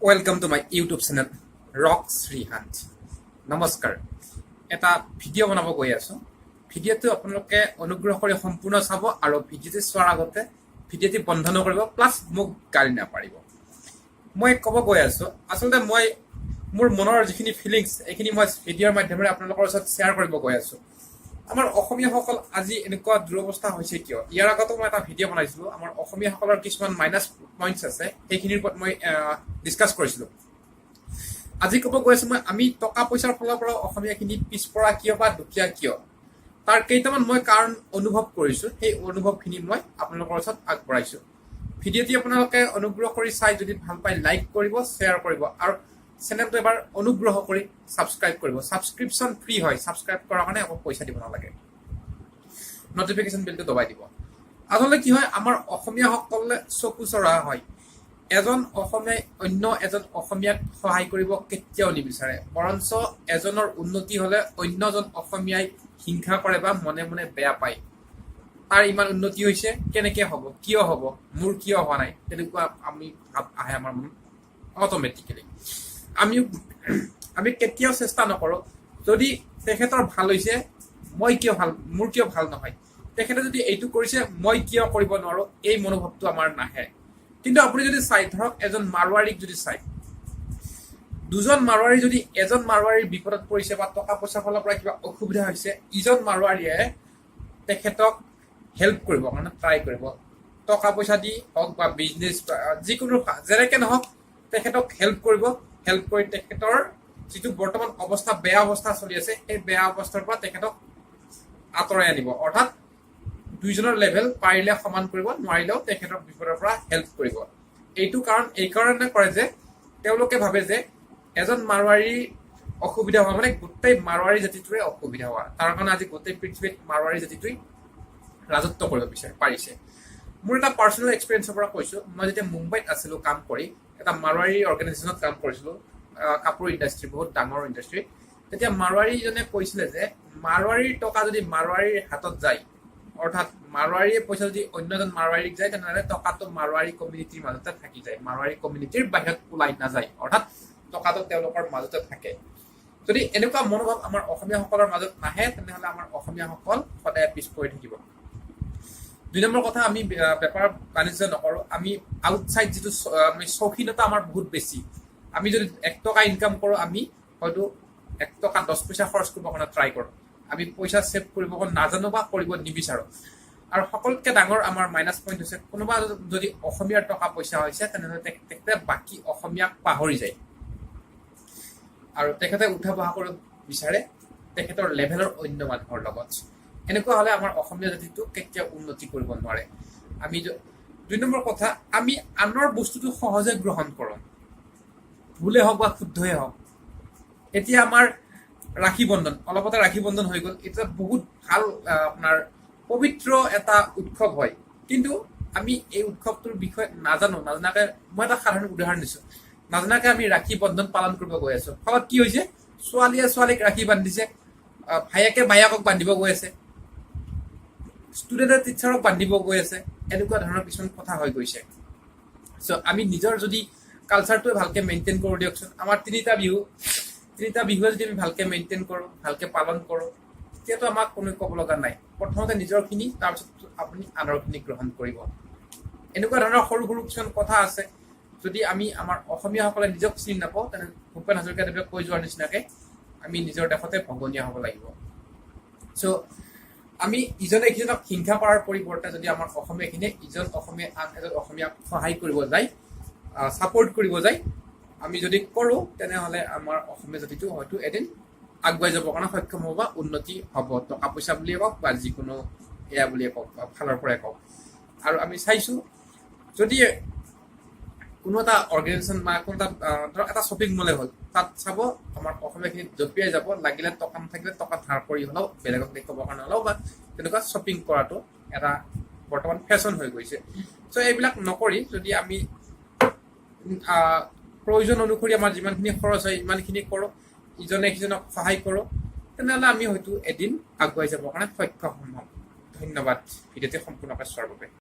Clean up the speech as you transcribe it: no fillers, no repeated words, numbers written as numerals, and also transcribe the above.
Welcome to my YouTube channel, Rock Srihant. নমস্কাৰ এটা video' বনাব গৈ আছো ভিডিঅ'টো আপোনালোকে অনুগ্ৰহ কৰি সম্পূৰ্ণ চাব আৰু ভিডিঅ'টো চোৱাৰ আগতে ভিডিঅ'টো বন্ধ নকৰিব প্লাছ মোক গালি নাপাৰিব মই ক'ব গৈ আছো আসলতে মই মোৰ মনৰ যিখিনি ফিলিংছ এইখিনি মই ভিডিঅ'ৰ মাধ্যমেৰে আপোনালোকৰ ওচৰত শ্বেয়াৰ কৰিব গৈ আছো আমাৰ অসমীয়াসকল আজি এনেকুৱা দুৰৱস্থা হৈছে কিয় ইয়াৰ আগতে মই এটা ভিডিঅ' বনাইছিলো আমাৰ অসমীয়াসকলৰ কিছুমান মাইনাছ পইণ্টছ আছে সেইখিনিৰ ওপৰত মই ডিছকাছ কৰিছিলো আজি ক'ব গৈ আছো মই আমি টকা পইচাৰ ফালৰ পৰা অসমীয়াখিনি পিছপৰা কিয় বা দুখীয়া কিয় তাৰ কেইটামান মই কাৰণ অনুভৱ কৰিছো সেই অনুভৱখিনি মই আপোনালোকৰ ওচৰত আগবঢ়াইছো ভিডিঅ'টি আপোনালোকে অনুগ্ৰহ কৰি চাই যদি ভাল পায় লাইক কৰিব শ্বেয়াৰ কৰিব আৰু চেনেলটো এবাৰ অনুগ্ৰহ কৰি সাবস্ক্ৰাইব কৰিব সাবস্ক্ৰিপশ্যন ফ্ৰী হয় সাবস্ক্ৰাইব কৰাৰ কাৰণে একো পইচা দিব নালাগে নটিফিকেশ্যন বেলটো দবাই দিব আসলে কি হয় আমাৰ অসমীয়াসকলে চকু চৰা হয় এজন অসমীয়াই অন্য এজন অসমীয়াক সহায় কৰিব কেতিয়াও নিবিচাৰে বৰঞ্চ এজনৰ উন্নতি হলে অন্যজন অসমীয়াই হিংসা কৰে বা মনে মনে বেয়া পায় তাৰ ইমান উন্নতি হৈছে কেনেকে হ'ব কিয় হ'ব মোৰ কিয় হোৱা নাই তেনেকুৱা আমি আহে আমাৰ মন অটোমেটিক্যালি আমি কেতিয়াও চেষ্টা নকৰো যদি তেখেতৰ ভাল হৈছে মই কিয় ভাল মোৰ কিয় ভাল নহয় তেখেতে যদি এইটো কৰিছে মই কিয় কৰিব নোৱাৰো এই মনোভাৱটো আমাৰ নাহে কিন্তু আপুনি যদি চাই ধৰক এজন মাৰৱাৰীক যদি চাই দুজন মাৰৱাৰী যদি এজন মাৰৱাৰীৰ বিপদত পৰিছে বা টকা পইচা ফালৰ পৰা কিবা অসুবিধা হৈছে ইজন মাৰৱাৰীয়ে তেখেতক হেল্প কৰিব মানে ট্ৰাই কৰিব টকা পইচা দি হওক বা বিজনেছ যিকোনো যেনেকে নহওক তেখেতক হেল্প কৰিব হেল্প কৰি তেখেতৰ যিটো বৰ্তমান অৱস্থা বেয়া অৱস্থা চলি আছে এই বেয়া অৱস্থাৰ পৰা তেখেতক আঁতৰাই আনিব অৰ্থাৎ দুইজনৰ লেভেল পাৰিলে সমান কৰিব নোৱাৰিলেও তেখেতৰ বিপদৰ পৰা হেল্প কৰিব এইটো কাৰণ এই কাৰণে কৰে যে তেওঁলোকে ভাবে যে এজন মাৰৱাৰী অসুবিধা হোৱা মানে গোটেই মাৰৱাৰী জাতিটোৱে অসুবিধা হোৱা তাৰ কাৰণে আজি গোটেই পৃথিৱীত মাৰৱাৰী জাতিটোৱে ৰাজত্ব কৰিব পাৰিছে মোৰ এটা পাৰ্চনেল এক্সপিৰিয়েঞ্চৰ পৰা কৈছো মই যেতিয়া মুম্বাইত আছিলো কাম কৰি এটা মাৰৱাৰী অৰ্গেনাইজেশ্যনত কাম কৰিছিলো কাপোৰ ইণ্ডাষ্ট্ৰি বহুত ডাঙৰ ইণ্ডাষ্ট্ৰি তেতিয়া মাৰৱাৰীজনে কৈছিলে যে মাৰৱাৰীৰ টকা যদি মাৰৱাৰীৰ হাতত যায় অৰ্থাৎ মাৰৱাৰীয়ে পইচা যদি অন্যজন মাৰৱাৰীক যায় তেনেহ'লে টকাটো মাৰৱাৰী কমিউনিটিৰ মাজতে থাকি যায় মাৰৱাৰী কমিউনিটিৰ বাহিৰত ওলাই নাযায় অৰ্থাৎ টকাটো তেওঁলোকৰ মাজতে থাকে যদি এনেকুৱা মনোভাৱ আমাৰ অসমীয়াসকলৰ মাজত নাহে তেনেহ'লে আমাৰ অসমীয়াসকল সদায় পিছ পৰি থাকিব দুই নম্বৰ কথা আমি বেপাৰ বাণিজ্য নকৰো আমি আউটসাইড যিটো আমি চৌখিনতা আমাৰ বহুত বেছি আমি যদি 1 টকা ইনকাম কৰো আমি হয়তো 1 টকা 10 পইচা খৰচ কৰিব কাৰণে ট্ৰাই কৰো আমি পইচা সেভ কৰিব নাজানো বা কৰিব নিবিচাৰো আৰু সকলোতকৈ ডাঙৰ আমাৰ মাইনাছ পইণ্ট হৈছে কোনোবা যদি অসমীয়াৰ টকা পইচা হৈছে তেনেহ'লে তেখেতে বাকী অসমীয়াক পাহৰি যায় আৰু তেখেতে উঠা বহা কৰিব বিচাৰে তেখেতৰ লেভেলৰ অন্য মানুহৰ লগত এনেকুৱা হলে আমাৰ অসমীয়া জাতিটো কেতিয়াও উন্নতি কৰিব নোৱাৰে আমি দুই নম্বৰ কথা আমি আনৰ বস্তুটো সহজে গ্ৰহণ কৰোঁ ভুলে হওক বা শুদ্ধই হওক এতিয়া আমাৰ ৰাখি বন্ধন অলপতে ৰাখি বন্ধন হৈ গ'ল এটা বহুত ভাল আপোনাৰ পবিত্ৰ এটা উৎসৱ হয় কিন্তু আমি এই উৎসৱটোৰ বিষয়ে নাজানাকে মই এটা সাধাৰণ উদাহৰণ দিছো নাজানাকে আমি ৰাখি বন্ধন পালন কৰিব গৈ আছো ফলত কি হৈছে ছোৱালীয়ে ছোৱালীক ৰাখি বান্ধিছে ভায়েকে ভায়েকক বান্ধিব গৈ আছে ষ্টুডেণ্টে টিচাৰক বান্ধিব গৈ আছে এনেকুৱা ধৰণৰ কিছুমান কথা হৈ গৈছে চ' আমি নিজৰ যদি কালচাৰটো ভালকে মেইনটেইন কৰোঁ দিয়কচোন আমাৰ তিনিটা বিহুৱে যদি আমি ভালকে মেইনটেইন কৰোঁ ভালকে পালন কৰোঁ তেতিয়াতো আমাক কোনো ক'ব লগা নাই প্ৰথমতে নিজৰখিনি তাৰপিছত আপুনি আনৰখিনি গ্ৰহণ কৰিব এনেকুৱা ধৰণৰ সৰু সৰু কিছুমান কথা আছে যদি আমি আমাৰ অসমীয়াসকলে নিজক চিনি নাপাওঁ তেনে ভূপেন হাজৰিকাদেৱে কৈ যোৱাৰ নিচিনাকে আমি নিজৰ দেশতে ভগনীয়া হ'ব লাগিব চ' আমি ইজনে সিজনক হিংসা কৰাৰ পৰিৱৰ্তে যদি আমাৰ অসমীয়াখিনিয়ে ইজন অসমীয়া আন এজন অসমীয়াক সহায় কৰিব যায় ছাপোৰ্ট কৰিব যায় আমি যদি কৰোঁ তেনেহ'লে আমাৰ অসমীয়া জাতিটো হয়তো এদিন আগুৱাই যাবৰ কাৰণে সক্ষম হ'ব বা উন্নতি হ'ব টকা পইচা বুলিয়ে কওক বা যিকোনো এয়া বুলিয়ে কওক বা ফালৰ পৰাই কওক আৰু আমি চাইছোঁ যদি কোনো এটা অৰ্গেনাইজেশ্যন বা কোনো এটা ধৰক এটা শ্বপিং মলে হ'ল তাত চাব আমাৰ অসমীয়াখিনিত জঁপিয়াই যাব লাগিলে টকা নাথাকিলে টকা ধাৰ কৰি হ'লেও বেলেগক দেখুৱাবৰ কাৰণে হ'লেও বা তেনেকুৱা শ্বপিং কৰাটো এটা বৰ্তমান ফেশ্বন হৈ গৈছে চ' এইবিলাক নকৰি যদি আমি প্ৰয়োজন অনুসৰি আমাৰ যিমানখিনি খৰচ হয় ইমানখিনি কৰোঁ ইজনে সিজনক সহায় কৰোঁ তেনেহ'লে আমি হয়তো এদিন আগুৱাই যাবৰ কাৰণে সক্ষম হ'ম ধন্যবাদ ভিডিঅ'টি সম্পূৰ্ণকৈ চোৱাৰ বাবে